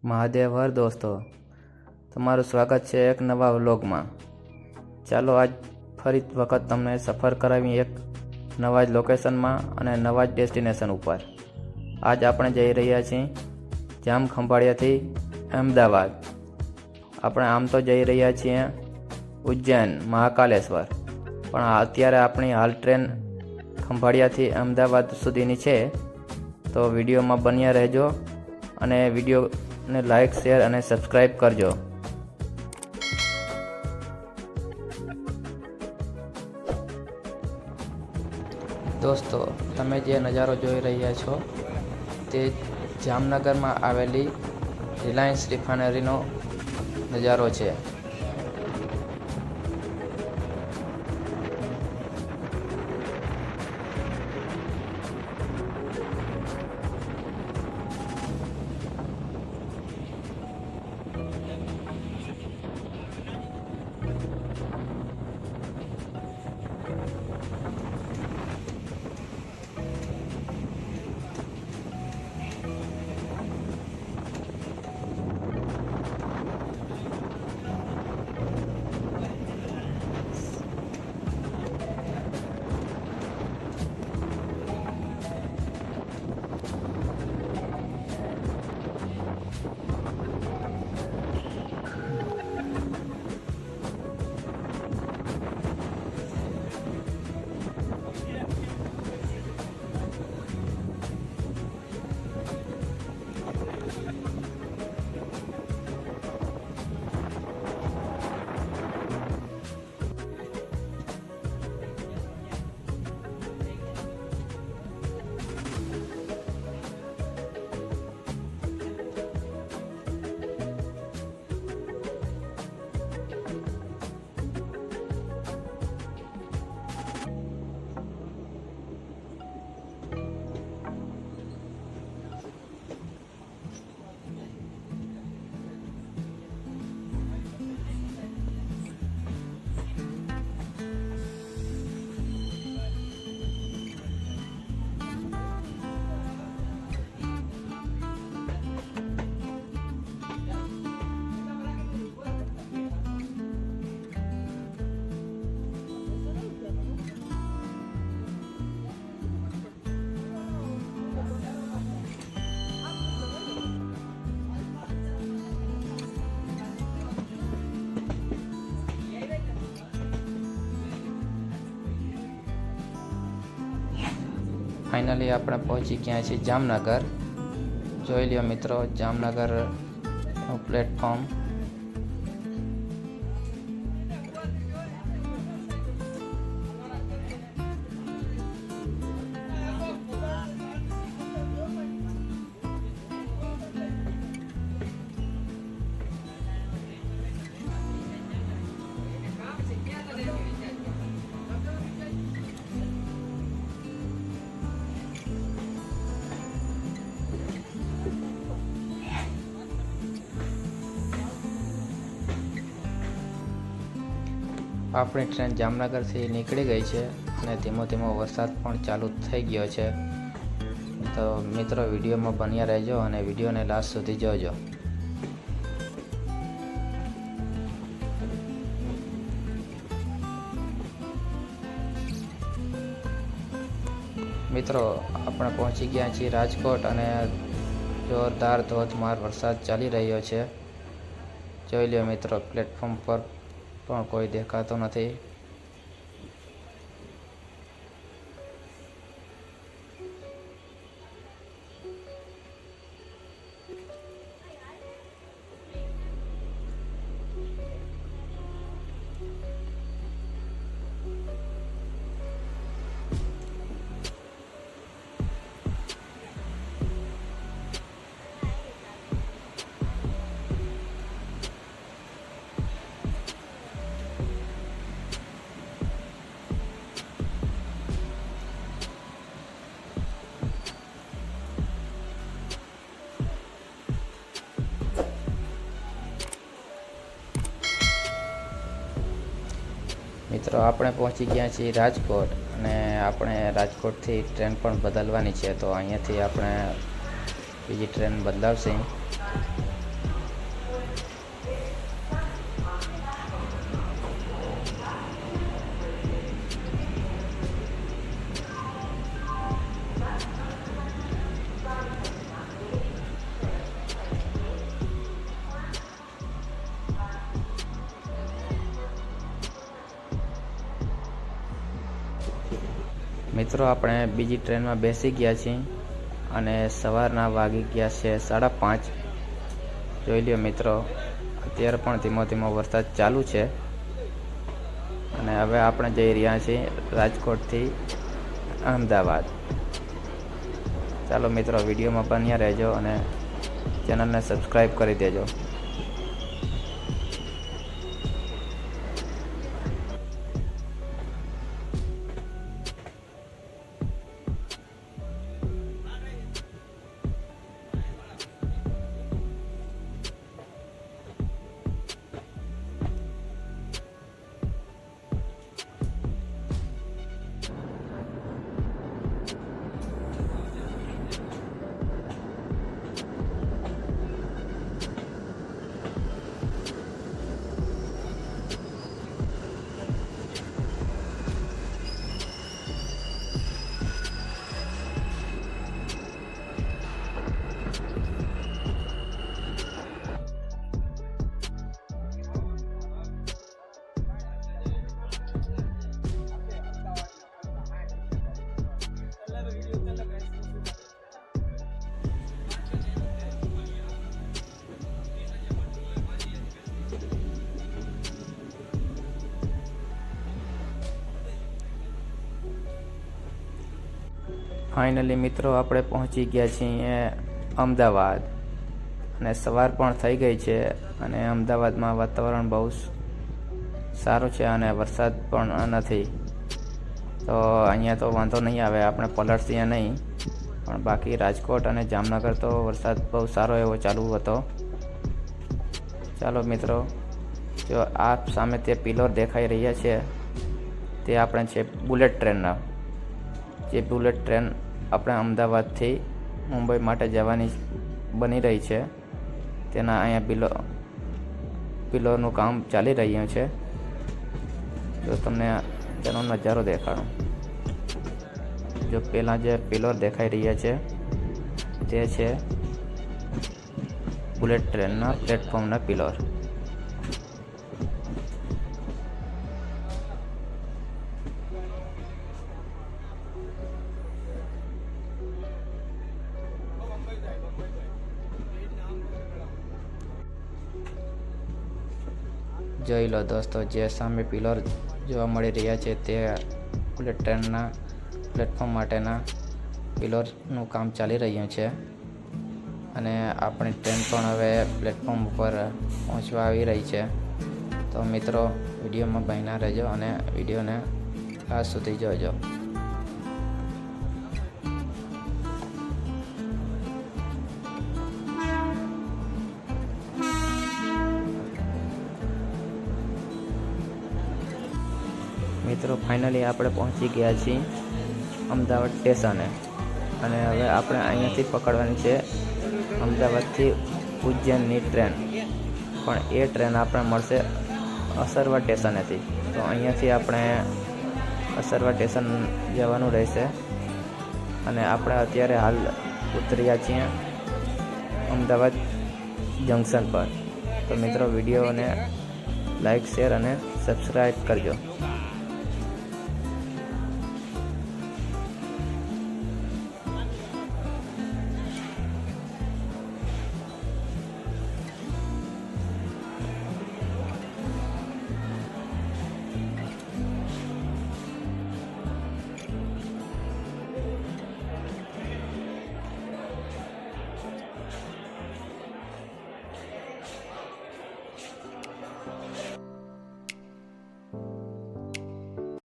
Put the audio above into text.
મહાદેવ હર દોસ્તો, તમારું સ્વાગત છે એક નવા વ્લોગમાં। ચાલો આજ ફરી વખત તમને સફર કરાવી એક નવા જ લોકેશનમાં અને નવા જ ડેસ્ટિનેશન ઉપર। આજ આપણે જઈ રહ્યા છીએ જામખંભાળિયાથી અમદાવાદ। આપણે આમ તો જઈ રહ્યા છીએ ઉજ્જૈન મહાકાલેશ્વર, પણ અત્યારે આપણી હાલ ટ્રેન ખંભાળિયાથી અમદાવાદ સુધીની છે। તો વિડીયોમાં બન્યા રહેજો અને વિડીયોને લાઈક, શેર અને સબસ્ક્રાઈબ કરજો। દોસ્તો, તમે જે નજારો જોઈ રહ્યા છો તે જામનગરમાં આવેલી રિલાયન્સ રિફાઇનરીનો નજારો છે। ફાઇનલી આપણે પહોંચી ગયા છીએ જામનગર। જોઈ લ્યો મિત્રો, જામનગરનું પ્લેટફોર્મ। આપણી ટ્રેન જામનગરથી નીકળી ગઈ છે અને ધીમો ધીમો વરસાદ પણ ચાલુ થઈ ગયો છે। તો મિત્રો, વિડીયોમાં બન્યા રહેજો અને વિડીયોને લાસ્ટ સુધી જોજો। મિત્રો, આપણે પહોંચી ગયા છીએ રાજકોટ અને જોરદાર ધોધમાર વરસાદ ચાલી રહ્યો છે। જોઈ લ્યો મિત્રો, પ્લેટફોર્મ પર પણ કોઈ દેખાતો નથી। મિત્રો, આપણે પહોંચી ગયા છીએ રાજકોટ અને આપણે રાજકોટથી ટ્રેન પણ બદલવાની છે। તો અહીંયાથી આપણે બીજી ટ્રેન બદલાવશે। મિત્રો આપણે બીજી ટ્રેનમાં બેસી ગયા છીએ અને સવારના વાગી ગયા છે 5:30. જોઈ લ્યો મિત્રો, અત્યારે પણ ધીમો ધીમો વરસાદ ચાલુ છે અને હવે આપણે જઈ રહ્યા છીએ રાજકોટથી અમદાવાદ. ચાલો મિત્રો, વિડીયોમાં બન્યા રહેજો અને ચેનલને સબસ્ક્રાઈબ કરી દેજો. ફાઇનલી મિત્રો, આપણે પહોંચી ગયા છીએ અમદાવાદ અને સવાર પણ થઈ ગઈ છે અને અમદાવાદમાં વાતાવરણ બહુ સારું છે અને વરસાદ પણ નથી. તો અહીંયા તો વાંધો નહીં આવે, આપણે પલળસીએ નહીં. પણ બાકી રાજકોટ અને જામનગર તો વરસાદ બહુ સારો એવો ચાલુ હતો. ચાલો મિત્રો, જો આ સામે તે પિલર દેખાઈ રહ્યા છે તે આપણે છે બુલેટ ટ્રેનના. જે બુલેટ ટ્રેન આપણે અમદાવાદથી મુંબઈ માટે જવાની બની રહી છે, તેના અહીંયા પિલરનું કામ ચાલી રહ્યું છે. જો તમને તેનો નજારો દેખાડું, જો પહેલાં જે પિલર દેખાઈ રહ્યા છે તે છે બુલેટ ટ્રેનના પ્લેટફોર્મના પિલર. જોઈ લો દોસ્તો, જે સામે પિલર જોવા મળી રહ્યા છે તે બુલેટ ટ્રેનના પ્લેટફોર્મ માટેના પિલરનું કામ ચાલી રહ્યું છે અને આપણી ટ્રેન પણ હવે પ્લેટફોર્મ ઉપર પહોંચવા આવી રહી છે. તો મિત્રો, વિડીયોમાં બન્યા રહેજો અને વિડીયોને લાસ્ટ સુધી જોજો. મિત્રો, ફાઇનલી આપણે પહોંચી ગયા છીએ અમદાવાદ સ્ટેશને અને હવે આપણે અહીંયાથી પકડવાની છે અમદાવાદથી ઉજ્જૈનની ટ્રેન. પણ એ ટ્રેન આપણે મળશે અસરવા સ્ટેશનેથી. તો અહીંયાથી આપણે અસરવા સ્ટેશન જવાનું રહેશે અને આપણે અત્યારે હાલ ઉતર્યા છીએ અમદાવાદ જંકશન પર. તો મિત્રો, વિડીયોને લાઈક, શેર અને સબસ્ક્રાઈબ કરજો.